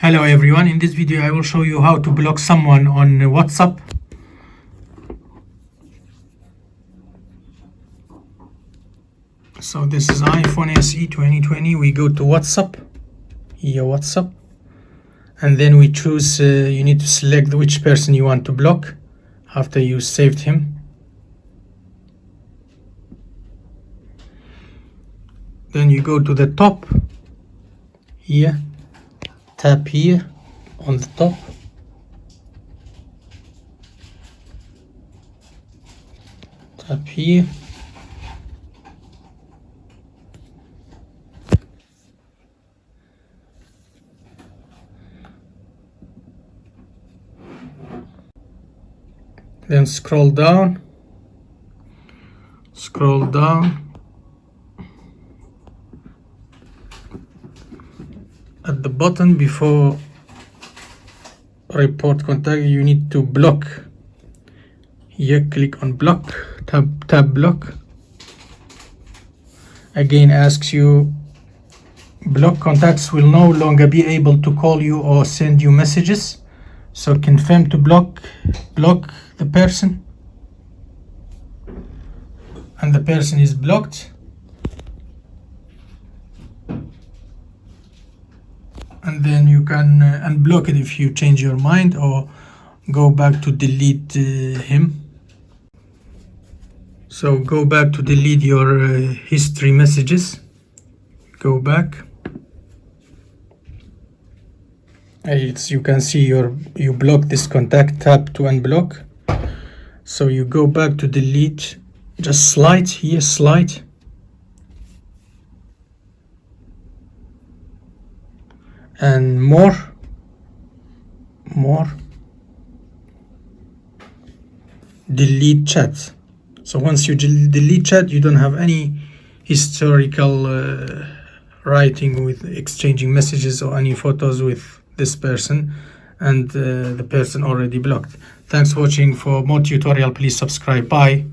Hello everyone, in this video I will show you how to block someone on WhatsApp. So this is iPhone SE 2020. We go to WhatsApp, here WhatsApp, and then we choose, you need to select which person you want to block after you saved him. Then you go to the top, here, tap here on the top, tap here, then scroll down, at the bottom before report contact you need to block. Here click on block, tab block. Again asks you, block contacts will no longer be able to call you or send you messages, so confirm to block the person, and the person is blocked. And then you can unblock it if you change your mind, or go back to delete him. So go back to delete your history messages. Go back. You can see you blocked this contact. Tap to unblock. So you go back to delete. Just slide here, slide. And more, delete chat. So once you delete chat, you don't have any historical writing with exchanging messages or any photos with this person, and the person already blocked. Thanks for watching. For more tutorial, please subscribe. Bye.